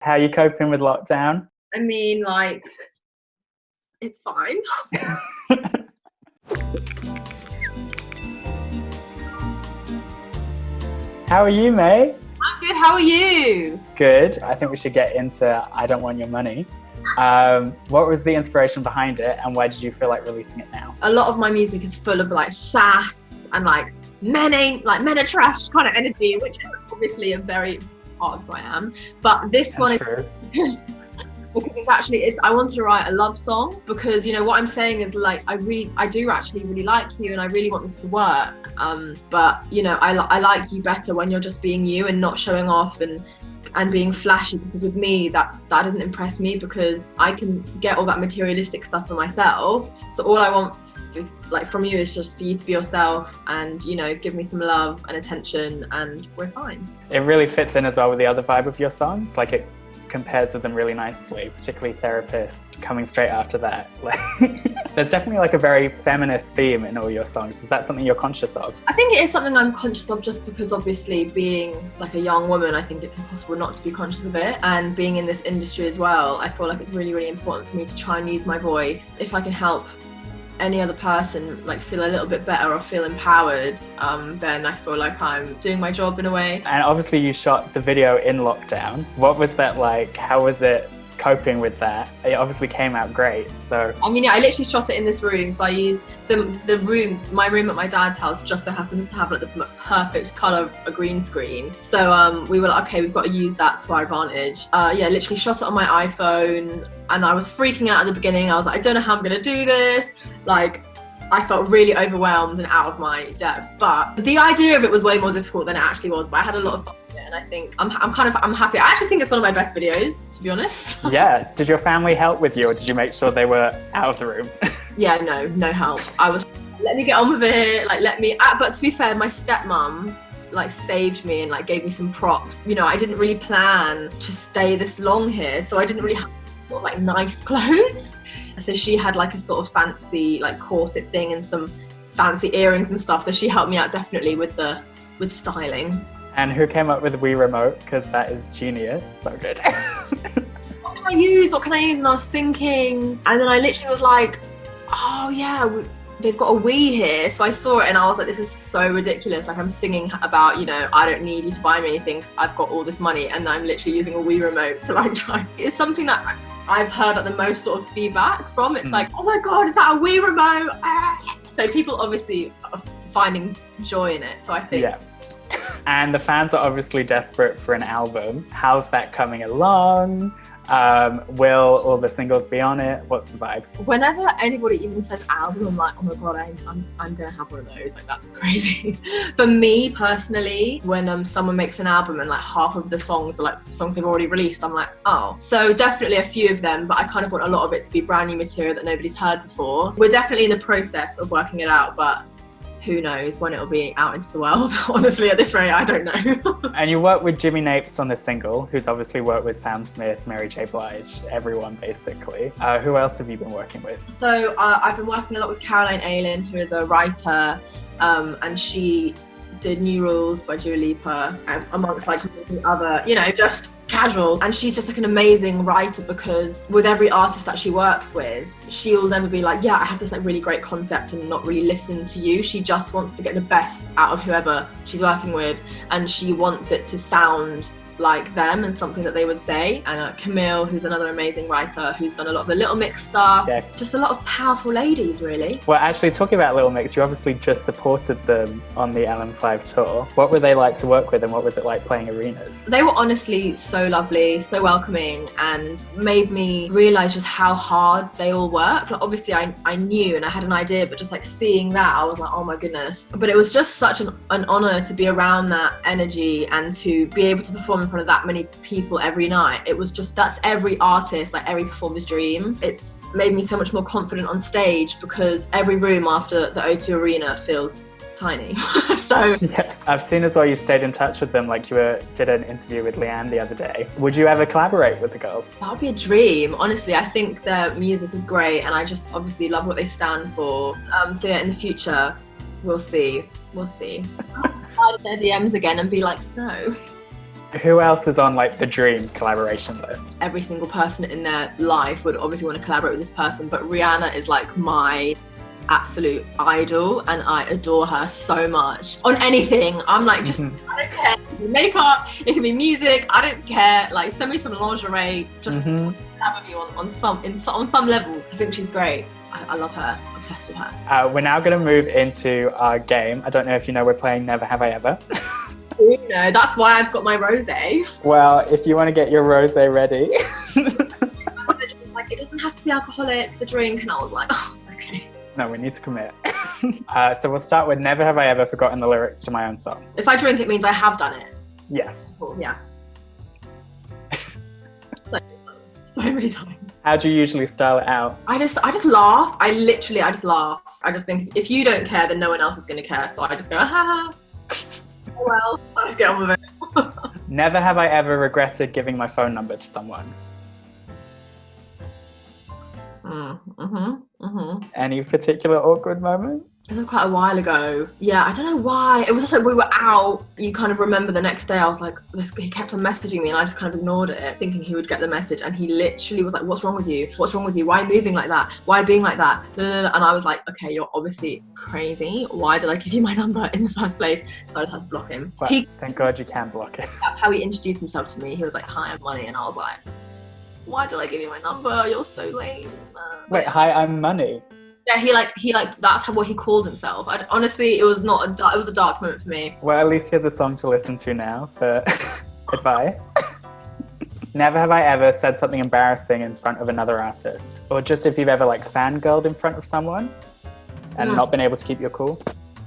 How are you coping with lockdown? I mean, like, it's fine. How are you, Mae? I'm good, how are you? Good. I think we should get into I Don't Want Your Money. What was the inspiration behind it and why did you feel like releasing it now? A lot of my music is full of like sass and like men are trash kind of energy, which is obviously a very part of who I am. But this one is because I wanted to write a love song because, you know, what I'm saying is like I do actually really like you and I really want this to work. But you know, I like you better when you're just being you and not showing off and being flashy, because with me that doesn't impress me because I can get all that materialistic stuff for myself. So all I want from you is just for you to be yourself and, you know, give me some love and attention and we're fine. It really fits in as well with the other vibe of your songs. Like it compares with them really nicely, particularly Therapist coming straight after that. There's definitely like a very feminist theme in all your songs. Is that something you're conscious of? I think it is something I'm conscious of just because obviously being like a young woman, I think it's impossible not to be conscious of it. And being in this industry as well, I feel like it's really, really important for me to try and use my voice. If I can help any other person like feel a little bit better or feel empowered, then I feel like I'm doing my job in a way. And obviously you shot the video in lockdown. What was that like? How was it coping with that? It obviously came out great. So I mean, yeah, I literally shot it in this room. So I used my room at my dad's house just so happens to have like the perfect colour of a green screen. So we were like, okay, we've got to use that to our advantage. Yeah, literally shot it on my iPhone and I was freaking out at the beginning. I was like, I don't know how I'm gonna do this. Like, I felt really overwhelmed and out of my depth. But the idea of it was way more difficult than it actually was. But I had a lot of fun with it, and I think I'm happy. I actually think it's one of my best videos, to be honest. Yeah. Did your family help with you, or did you make sure they were out of the room? Yeah, no help. I was let me get on with it. Like but to be fair, my stepmom like saved me and like gave me some props. You know, I didn't really plan to stay this long here, so I didn't really have sort of like nice clothes. So she had like a sort of fancy like corset thing and some fancy earrings and stuff. So she helped me out definitely with styling. And who came up with Wii Remote? Because that is genius. So good. What can I use? And I was thinking, and then I literally was like, oh yeah, they've got a Wii here. So I saw it and I was like, this is so ridiculous. Like I'm singing about, you know, I don't need you to buy me anything, I've got all this money, and I'm literally using a Wii Remote to like try. It's something that I've heard like the most sort of feedback from. It's like, oh my God, is that a Wii Remote? So people obviously are finding joy in it. So I think. Yeah. And the fans are obviously desperate for an album. How's that coming along? Will all the singles be on it? What's the vibe? Whenever anybody even says album, I'm like, oh my God, I'm gonna have one of those. Like that's crazy. For me personally, when someone makes an album and like half of the songs are like songs they've already released, I'm like, oh. So definitely a few of them, but I kind of want a lot of it to be brand new material that nobody's heard before. We're definitely in the process of working it out, but who knows when it'll be out into the world. Honestly, at this rate, I don't know. And you worked with Jimmy Napes on the single, who's obviously worked with Sam Smith, Mary J. Blige, everyone basically. Who else have you been working with? So I've been working a lot with Caroline Aylen, who is a writer, and she did New Rules by Dua Lipa, amongst like many other, you know, just casual. And she's just like an amazing writer because with every artist that she works with, she'll never be like, yeah, I have this like really great concept and not really listen to you. She just wants to get the best out of whoever she's working with, and she wants it to sound like them and something that they would say. And Camille, who's another amazing writer who's done a lot of the Little Mix stuff. Yeah. Just a lot of powerful ladies, really. Well, actually, talking about Little Mix, you obviously just supported them on the LM5 tour. What were they like to work with and what was it like playing arenas? They were honestly so lovely, so welcoming, and made me realise just how hard they all work. Like, obviously, I knew and I had an idea, but just like seeing that, I was like, oh my goodness. But it was just such an honour to be around that energy and to be able to perform in front of that many people every night. It was just, that's every artist, like every performer's dream. It's made me so much more confident on stage because every room after the O2 Arena feels tiny. So yeah, I've seen as well you stayed in touch with them, like you did an interview with Leanne the other day. Would you ever collaborate with the girls? That would be a dream. Honestly, I think their music is great and I just obviously love what they stand for. So yeah, in the future, we'll see. I'll slide in their DMs again and be like, so Who else is on like the dream collaboration list? Every single person in their life would obviously want to collaborate with this person, but Rihanna is like my absolute idol and I adore her so much. On anything, I'm like, just, I don't care. It can be makeup, it can be music, I don't care. Like, send me some lingerie, just have with you on some level. I think she's great. I love her, obsessed with her. We're now going to move into our game. I don't know if you know we're playing Never Have I Ever. You know, that's why I've got my rosé. Well, if you want to get your rosé ready. Like, it doesn't have to be alcoholic, the drink, and I was like, oh, okay. No, we need to commit. So we'll start with Never Have I Ever Forgotten the Lyrics to My Own Song. If I drink, it means I have done it. Yes. Cool, yeah. So many times. How do you usually style it out? I just laugh. I just laugh. I just think if you don't care, then no one else is going to care. So I just go, ha. Oh well, I'll just get on with it. Never have I ever regretted giving my phone number to someone. Any particular awkward moment? This was quite a while ago. Yeah, I don't know why. It was just like we were out. You kind of remember the next day I was like, he kept on messaging me and I just kind of ignored it, thinking he would get the message. And he literally was like, what's wrong with you? What's wrong with you? Why are you moving like that? Why are you being like that? And I was like, okay, you're obviously crazy. Why did I give you my number in the first place? So I just had to block him. Well, thank God you can block it. That's how he introduced himself to me. He was like, hi, I'm Money. And I was like, why did I give you my number? You're so lame. Wait, hi, I'm Money. Yeah, he that's what he called himself. Honestly, it was it was a dark moment for me. Well, at least he has a song to listen to now for advice. Never have I ever said something embarrassing in front of another artist. Or just if you've ever like fangirled in front of someone and not been able to keep your cool.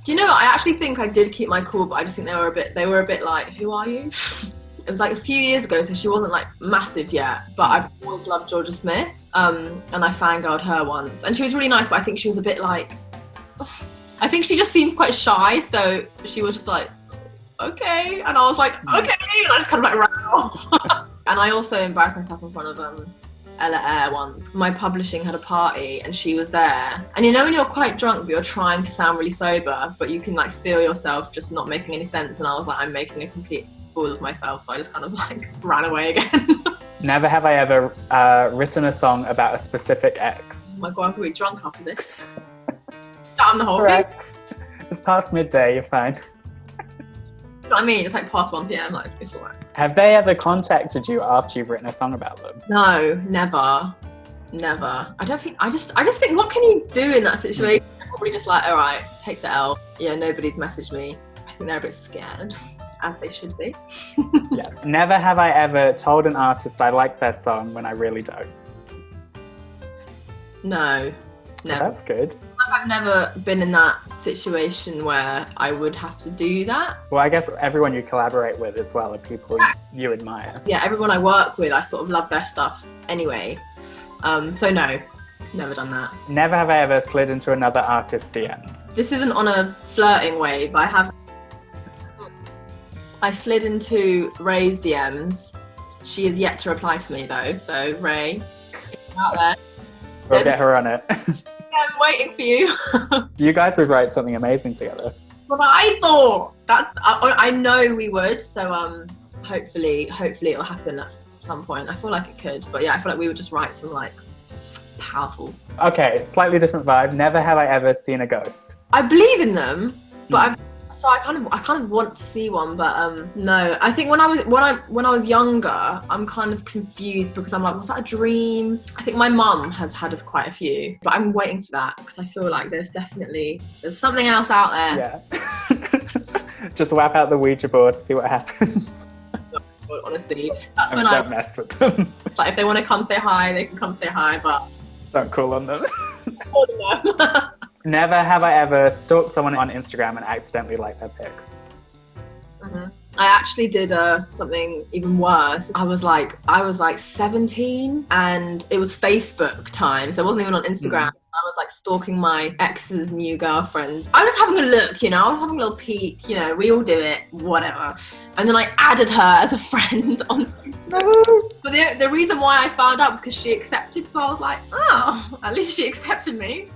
Do you know, I actually think I did keep my cool, but I just think they were a bit like, who are you? It was like a few years ago, so she wasn't like massive yet, but I've always loved Jorja Smith, and I fangirled her once. And she was really nice, but I think she was a bit like, I think she just seems quite shy, so she was just like, okay. And I was like, okay, and I just kind of like ran off. And I also embarrassed myself in front of Ella Air once. My publishing had a party and she was there. And you know when you're quite drunk but you're trying to sound really sober, but you can like feel yourself just not making any sense, and I was like, I'm making a complete fool of myself, so I just kind of like ran away again. Never have I ever written a song about a specific ex. Oh my god, I'm gonna be drunk after this. Down the whole thing. It's past midday, you're fine. You know what I mean? It's like past 1 p.m, like it's alright. Have they ever contacted you after you've written a song about them? No, never. I just think, what can you do in that situation? I'm probably just like, alright, take the L. Yeah, nobody's messaged me. I think they're a bit scared. As they should be. Yeah. Never have I ever told an artist I like their song when I really don't. No, never. Oh, that's good. I've never been in that situation where I would have to do that. Well, I guess everyone you collaborate with as well are people you admire. Yeah, everyone I work with, I sort of love their stuff anyway. So no, never done that. Never have I ever slid into another artist's DMs. This isn't on a flirting way, but I slid into Ray's DMs. She is yet to reply to me though, so Ray, if you're out there. We'll get her on it. I'm waiting for you. You guys would write something amazing together. But I thought I know we would, so hopefully it'll happen at some point. I feel like it could, but yeah, I feel like we would just write some like powerful. Okay, slightly different vibe. Never have I ever seen a ghost. I believe in them, but I kind of want to see one, but no. I think when I was younger, I'm kind of confused because I'm like, was that a dream? I think my mum has had quite a few, but I'm waiting for that because I feel like there's something else out there. Yeah. Just whap out the Ouija board, see what happens. Honestly, that's when don't mess with them. It's like if they want to come say hi, they can come say hi, but don't call on them. Call them. Never have I ever stalked someone on Instagram and accidentally liked their pic. Mm-hmm. I actually did something even worse. I was like 17 and it was Facebook time, so it wasn't even on Instagram. I was like stalking my ex's new girlfriend. I was having a look, you know, I was having a little peek, you know, we all do it, whatever. And then I added her as a friend on Facebook. No. But the reason why I found out was because she accepted, so I was like, oh, at least she accepted me.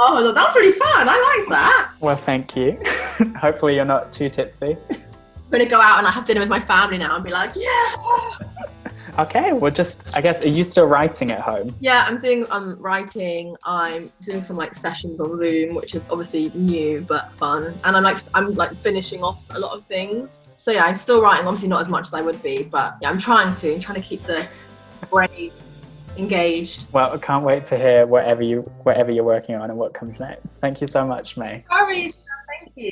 Oh, that was really fun. I like that. Well, thank you. Hopefully you're not too tipsy. gonna go out and like have dinner with my family now and be like, yeah. Okay, well, just, I guess, are you still writing at home? Yeah, I'm writing. I'm doing some like sessions on Zoom, which is obviously new but fun. And I'm like finishing off a lot of things. So yeah, I'm still writing, obviously not as much as I would be, but yeah, I'm trying to keep the brain engaged. Well, I can't wait to hear whatever you're working on and what comes next. Thank you so much, Mae. Sorry, thank you.